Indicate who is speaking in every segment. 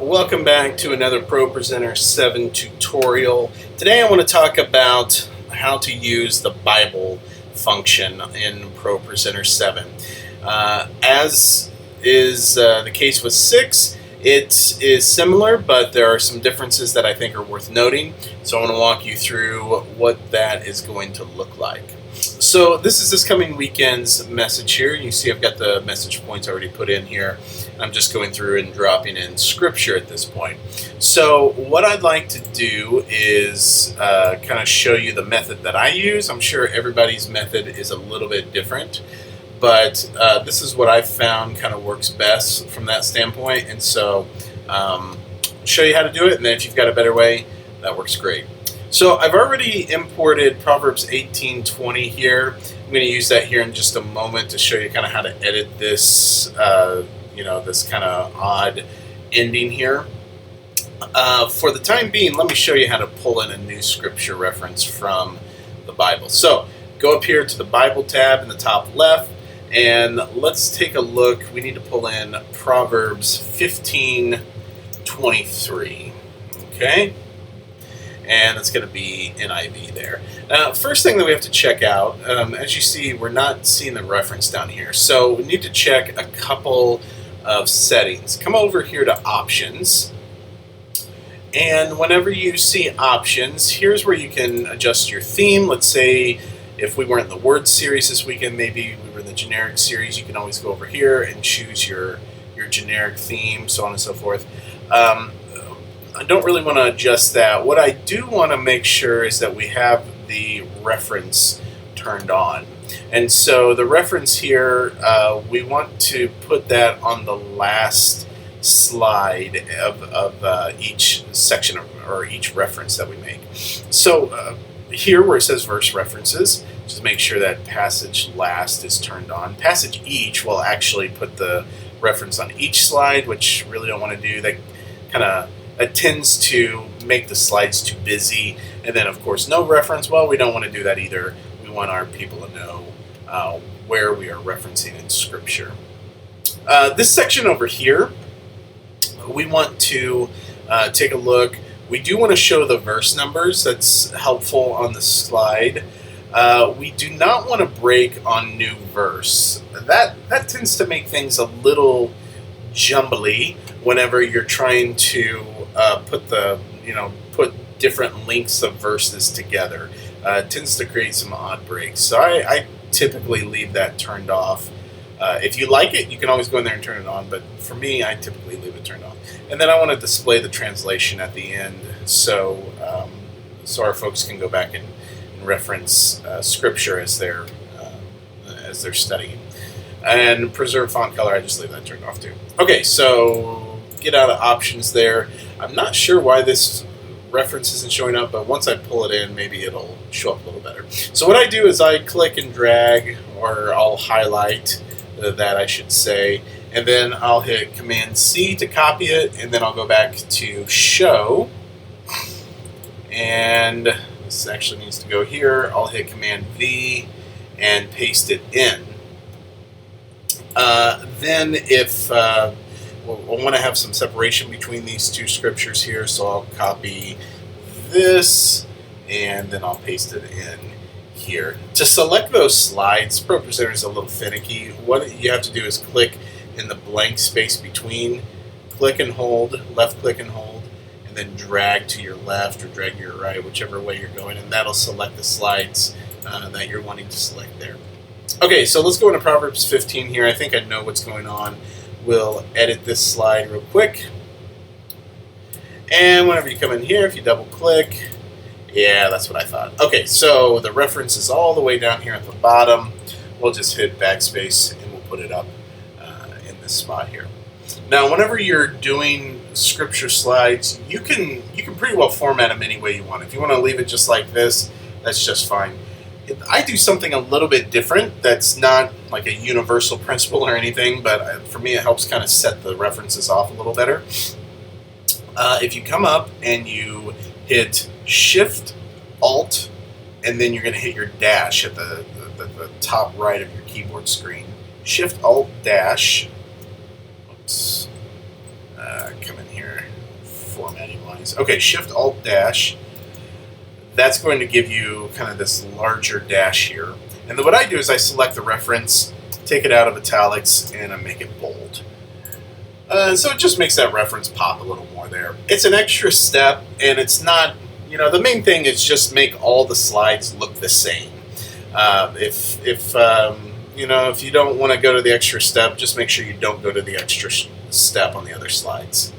Speaker 1: Welcome back to another ProPresenter 7 tutorial. Today I want to talk about how to use the Bible function in ProPresenter 7. As is the case with 6, it is similar, but there are some differences that I think are worth noting. So I want to walk you through what that is going to look like. So this is this coming weekend's message here. You see I've got the message points already put in here. I'm just going through and dropping in scripture at this point. So what I'd like to do is kind of show you the method that I use. I'm sure everybody's method is a little bit different, but this is what I've found kind of works best from that standpoint. And so show you how to do it, and then if you've got a better way, that works great. So I've already imported Proverbs 18:20 here. I'm going to use that here in just a moment to show you kind of how to edit this, this kind of odd ending here. For the time being, let me show you how to pull in a new scripture reference from the Bible. So go up here to the Bible tab in the top left, and let's take a look. We need to pull in Proverbs 15:23. Okay? And it's going to be NIV there. Now, first thing that we have to check out, as you see, we're not seeing the reference down here. So we need to check a couple of settings. Come over here to Options. And whenever you see Options, here's where you can adjust your theme. Let's say if we weren't in the Word series this weekend, maybe we were in the generic series, you can always go over here and choose your generic theme, so on and so forth. I don't really want to adjust that. What I do want to make sure is that we have the reference turned on. And so the reference here, we want to put that on the last slide of each section or each reference that we make. So here where it says verse references, just make sure that passage last is turned on. Passage each will actually put the reference on each slide, which really don't want to do. That kind of it tends to make the slides too busy. And then, of course, no reference. Well, we don't want to do that either. We want our people to know where we are referencing in Scripture. This section over here, we want to take a look. We do want to show the verse numbers. That's helpful on the slide. We do not want to break on new verse. That tends to make things a little jumbly whenever you're trying to put different lengths of verses together. It tends to create some odd breaks. So I typically leave that turned off. If you like it, you can always go in there and turn it on, but for me, I typically leave it turned off. And then I want to display the translation at the end so our folks can go back and reference scripture as they're studying. And preserve font color, I just leave that turned off too. Okay, so get out of options there. I'm not sure why this reference isn't showing up, but once I pull it in, maybe it'll show up a little better. So what I do is I click and drag, or I'll highlight that, I should say, and then I'll hit Command C to copy it, and then I'll go back to Show, and this actually needs to go here. I'll hit Command V and paste it in. Then if we'll want to have some separation between these two scriptures here, so I'll copy this and then I'll paste it in here. To select those slides, ProPresenter is a little finicky. What you have to do is click in the blank space between, click and hold, left click and hold, and then drag to your left or drag to your right, whichever way you're going, and that'll select the slides that you're wanting to select there. Okay, so let's go into Proverbs 15 here. I think I know what's going on. We'll edit this slide real quick. And whenever you come in here, if you double click, yeah, that's what I thought. Okay, so the reference is all the way down here at the bottom. We'll just hit backspace and we'll put it up in this spot here. Now, whenever you're doing scripture slides, you can pretty well format them any way you want. If you want to leave it just like this, that's just fine. I do something a little bit different that's not like a universal principle or anything, but for me it helps kind of set the references off a little better. If you come up and you hit Shift, Alt, and then you're going to hit your dash at the top right of your keyboard screen. Shift, Alt, Dash. Oops. Come in here. formatting-wise. Okay, Shift-Alt-Dash. That's going to give you kind of this larger dash here. And then what I do is I select the reference, take it out of italics, and I make it bold. So it just makes that reference pop a little more there. It's an extra step, and it's not, the main thing is just make all the slides look the same. If you don't want to go to the extra step, just make sure you don't go to the extra step on the other slides.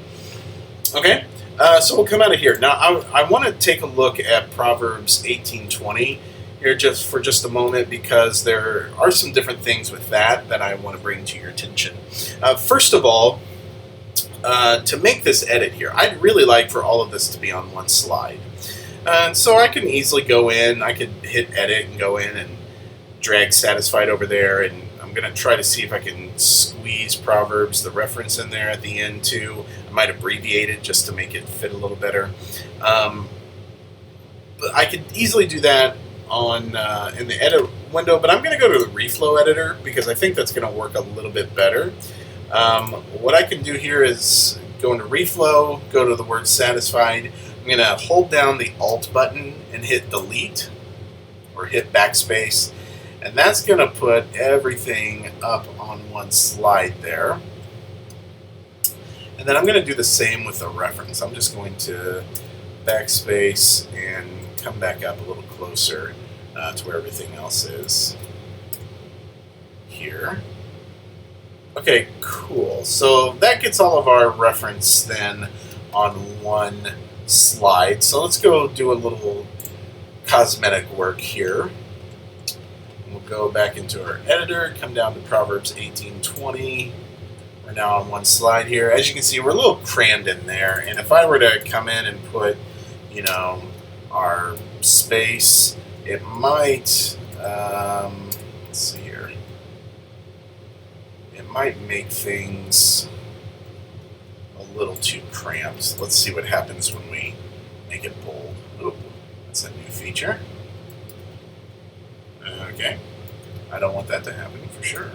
Speaker 1: Okay, so we'll come out of here. Now, I want to take a look at Proverbs 18:20 here for just a moment, because there are some different things with that I want to bring to your attention. First of all, to make this edit here, I'd really like for all of this to be on one slide. So I can easily go in, I could hit edit and go in and drag satisfied over there, and I'm going to try to see if I can squeeze Proverbs, the reference in there at the end too. I might abbreviate it just to make it fit a little better. But I could easily do that on in the edit window, but I'm going to go to the reflow editor because I think that's going to work a little bit better. What I can do here is go into reflow, go to the word satisfied. I'm going to hold down the Alt button and hit delete or hit backspace, and that's going to put everything up on one slide there. And then I'm going to do the same with the reference. I'm just going to backspace and come back up a little closer to where everything else is here. Okay, cool. So that gets all of our reference then on one slide. So let's go do a little cosmetic work here. We'll go back into our editor, come down to Proverbs 18:20. We're now on one slide here. As you can see, we're a little crammed in there. And if I were to come in and put, our space, it might, let's see here. It might make things a little too cramped. Let's see what happens when we make it bold. Oop, that's a new feature. Okay, I don't want that to happen for sure.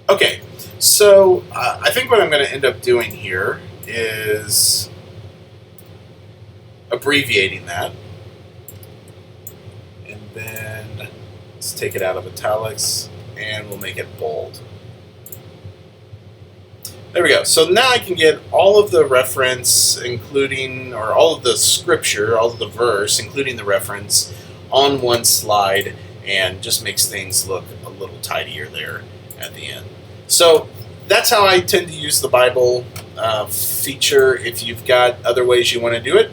Speaker 1: Okay, so I think what I'm going to end up doing here is abbreviating that. And then let's take it out of italics and we'll make it bold. There we go. So now I can get all of the reference, including, or all of the scripture, all of the verse, including the reference, on one slide, and just makes things look a little tidier there at the end. So that's how I tend to use the Bible feature. If you've got other ways you want to do it,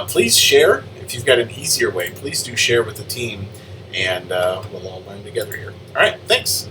Speaker 1: please share. If you've got an easier way, please do share with the team, and we'll all learn together here. All right, thanks.